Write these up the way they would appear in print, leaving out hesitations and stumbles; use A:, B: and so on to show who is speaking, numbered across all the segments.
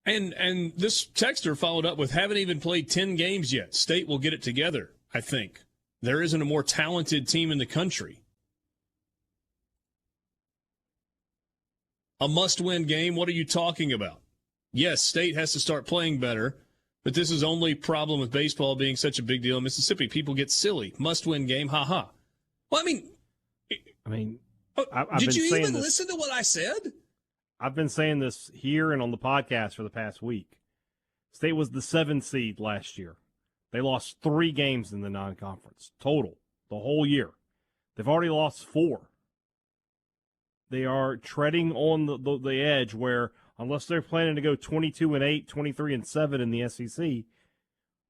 A: And this texter followed up with, haven't even played 10 games yet. State will get it together, I think. There isn't a more talented team in the country. A must-win game? What are you talking about? Yes, State has to start playing better, but this is only problem with baseball being such a big deal in Mississippi. People get silly. Must-win game, ha-ha. Well, I mean, did you even listen to what I said?
B: I've been saying this here and on the podcast for the past week. State was the 7th seed last year. They lost 3 games in the non-conference total, the whole year. They've already lost 4. They are treading on the edge where, unless they're planning to go 22-8, 23-7 in the SEC,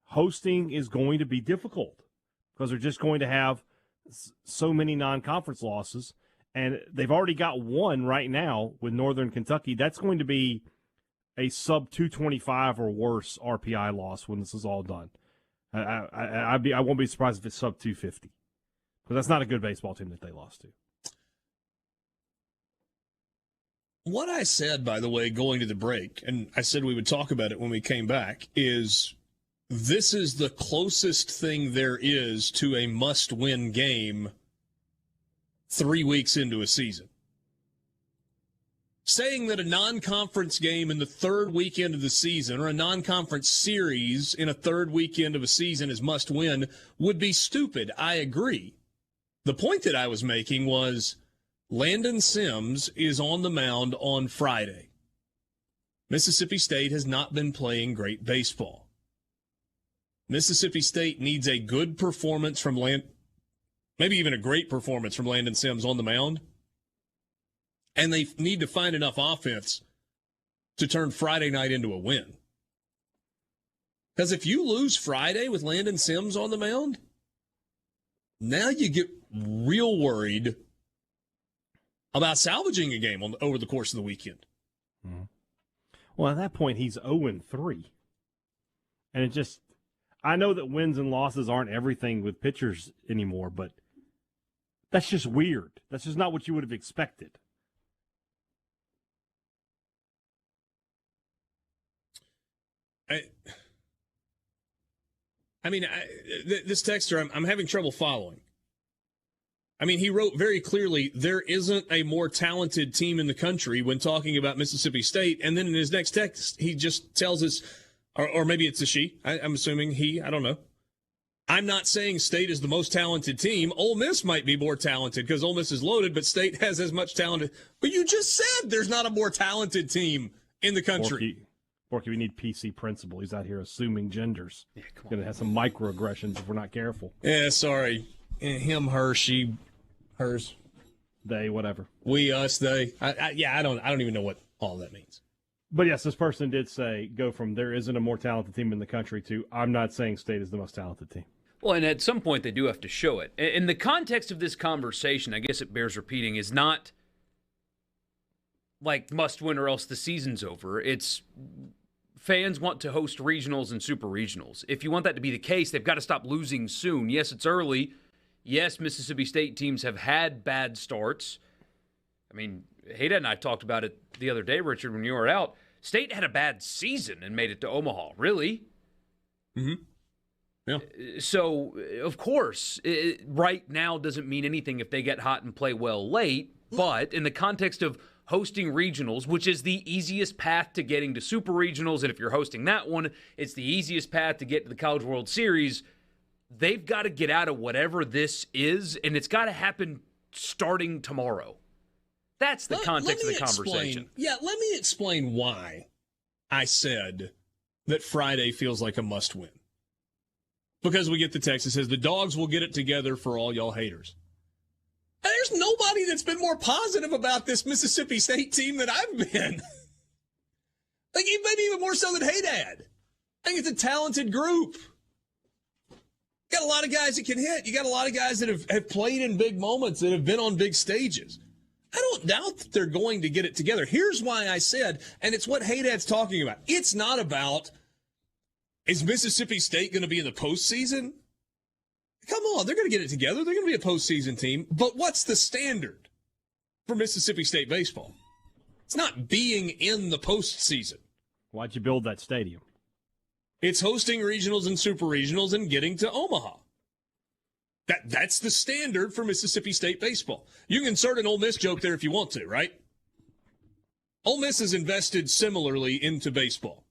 B: hosting is going to be difficult because they're just going to have so many non-conference losses. And they've already got one right now with Northern Kentucky. That's going to be a sub-225 or worse RPI loss when this is all done. I won't be surprised if it's sub-250 because that's not a good baseball team that they lost to.
A: What I said, by the way, going to the break, and I said we would talk about it when we came back, is this is the closest thing there is to a must-win game 3 weeks into a season. Saying that a non-conference game in the third weekend of the season or a non-conference series in a third weekend of a season is must win would be stupid. I agree. The point that I was making was Landon Sims is on the mound on Friday. Mississippi State has not been playing great baseball. Mississippi State needs a good performance from maybe even a great performance from Landon Sims on the mound. And they need to find enough offense to turn Friday night into a win. Because if you lose Friday with Landon Sims on the mound, now you get real worried about salvaging a game over the course of the weekend.
B: Mm-hmm. Well, at that point, he's 0-3. And it just, I know that wins and losses aren't everything with pitchers anymore, but that's just weird. That's just not what you would have expected.
A: This texter, I'm having trouble following. I mean, he wrote very clearly, there isn't a more talented team in the country when talking about Mississippi State. And then in his next text, he just tells us, or maybe it's a she. I'm assuming he, I don't know. I'm not saying State is the most talented team. Ole Miss might be more talented because Ole Miss is loaded, but State has as much talent. But you just said there's not a more talented team in the country.
B: Borky, we need PC principle. He's out here assuming genders. Yeah, come on. Going to have some microaggressions if we're not careful.
A: Yeah, sorry. Him, her, she, hers.
B: They, whatever.
A: We, us, they. I don't even know what all that means.
B: But yes, this person did say, go from there isn't a more talented team in the country to I'm not saying State is the most talented team.
C: Well, and at some point they do have to show it. In the context of this conversation, I guess it bears repeating, is not like must win or else the season's over. It's fans want to host regionals and super regionals. If you want that to be the case, they've got to stop losing soon. Yes, it's early. Yes, Mississippi State teams have had bad starts. I mean, Haydad and I talked about it the other day, Richard, when you were out. State had a bad season and made it to Omaha. Really?
A: Mm-hmm. Yeah.
C: So, of course, right now doesn't mean anything if they get hot and play well late. But in the context of hosting regionals, which is the easiest path to getting to super regionals, and if you're hosting that one, it's the easiest path to get to the College World Series, they've got to get out of whatever this is, and it's got to happen starting tomorrow. That's the context of the conversation.
A: Let me explain why I said that Friday feels like a must-win. Because we get the text that says, the dogs will get it together for all y'all haters. And there's nobody that's been more positive about this Mississippi State team than I've been. Like, maybe even more so than Haydad. I think it's a talented group. You got a lot of guys that can hit. You got a lot of guys that have played in big moments, that have been on big stages. I don't doubt that they're going to get it together. Here's why I said, and it's what Haydad's talking about. It's not about, is Mississippi State going to be in the postseason? Come on, they're going to get it together. They're going to be a postseason team. But what's the standard for Mississippi State baseball? It's not being in the postseason.
B: Why'd you build that stadium?
A: It's hosting regionals and super regionals and getting to Omaha. That's the standard for Mississippi State baseball. You can insert an Ole Miss joke there if you want to, right? Ole Miss has invested similarly into baseball.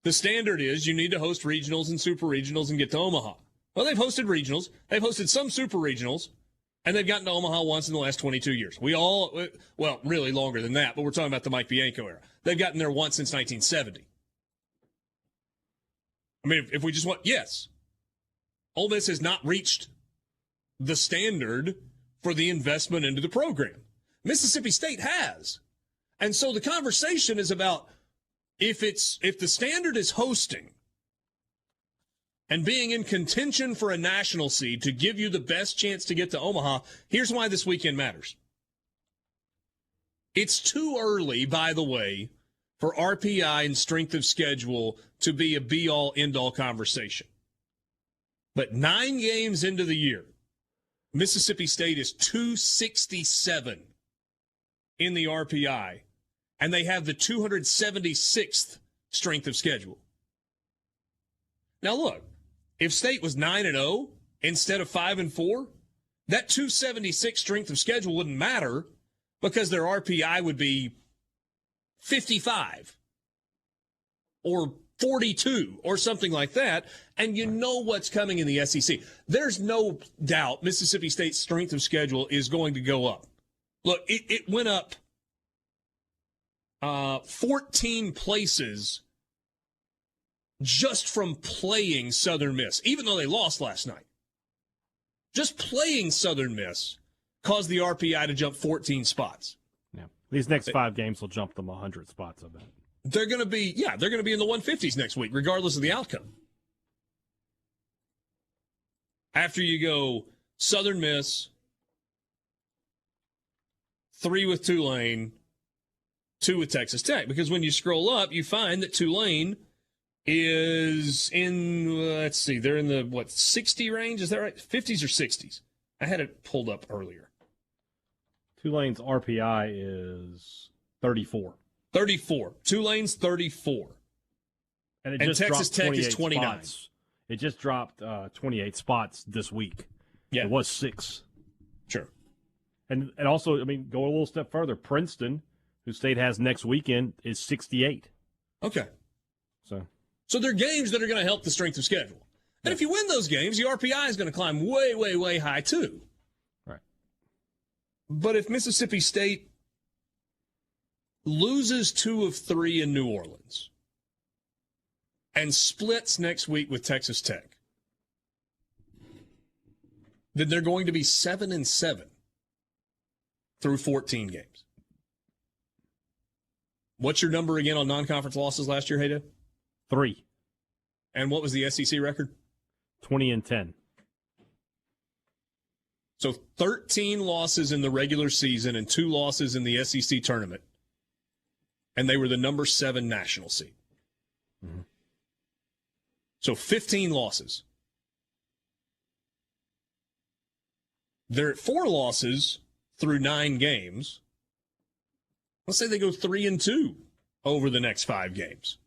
A: The standard is you need to host regionals and super regionals and get to Omaha. Well, they've hosted regionals. They've hosted some super regionals, and they've gotten to Omaha once in the last 22 years. Well, really longer than that, but we're talking about the Mike Bianco era. They've gotten there once since 1970. I mean, if we just want, yes, Ole Miss has not reached the standard for the investment into the program. Mississippi State has. And so the conversation is about if the standard is hosting and being in contention for a national seed to give you the best chance to get to Omaha, here's why this weekend matters. It's too early, by the way, for RPI and strength of schedule to be a be-all, end-all conversation. But 9 games into the year, Mississippi State is 267 in the RPI, and they have the 276th strength of schedule. Now look, if State was 9-0 instead of 5-4, that 276 strength of schedule wouldn't matter because their RPI would be 55 or 42 or something like that, and you know what's coming in the SEC. There's no doubt Mississippi State's strength of schedule is going to go up. Look, it went up 14 places just from playing Southern Miss, even though they lost last night. Just playing Southern Miss caused the RPI to jump 14 spots.
B: Yeah. These next 5 games will jump them 100 spots, I bet.
A: They're going to be in the 150s next week, regardless of the outcome. After you go Southern Miss, 3 with Tulane, 2 with Texas Tech. Because when you scroll up, you find that Tulane is in, let's see, they're in the, 60 range? Is that right? 50s or 60s? I had it pulled up earlier.
B: Tulane's RPI is 34.
A: 34. Tulane's 34.
B: And
A: Texas Tech is 29.
B: Spots. It just dropped 28 spots this week.
A: Yeah.
B: It was 6.
A: Sure.
B: And also, I mean, go a little step further. Princeton, who State has next weekend, is 68.
A: Okay.
B: So
A: there are games that are going to help the strength of schedule. And if you win those games, the RPI is going to climb way, way, way high too.
B: Right.
A: But if Mississippi State loses 2 of 3 in New Orleans and splits next week with Texas Tech, then they're going to be 7-7 through 14 games. What's your number again on non-conference losses last year, Hayden?
B: 3.
A: And what was the SEC record?
B: 20-10.
A: So 13 losses in the regular season and 2 losses in the SEC tournament. And they were the number 7 national seed. Mm-hmm. So 15 losses. They're at 4 losses through 9 games. Let's say they go 3-2 over the next 5 games.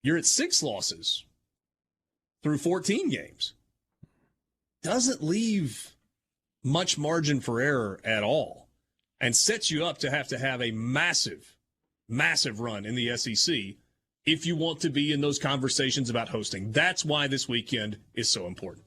A: You're at 6 losses through 14 games. Doesn't leave much margin for error at all and sets you up to have a massive, massive run in the SEC if you want to be in those conversations about hosting. That's why this weekend is so important.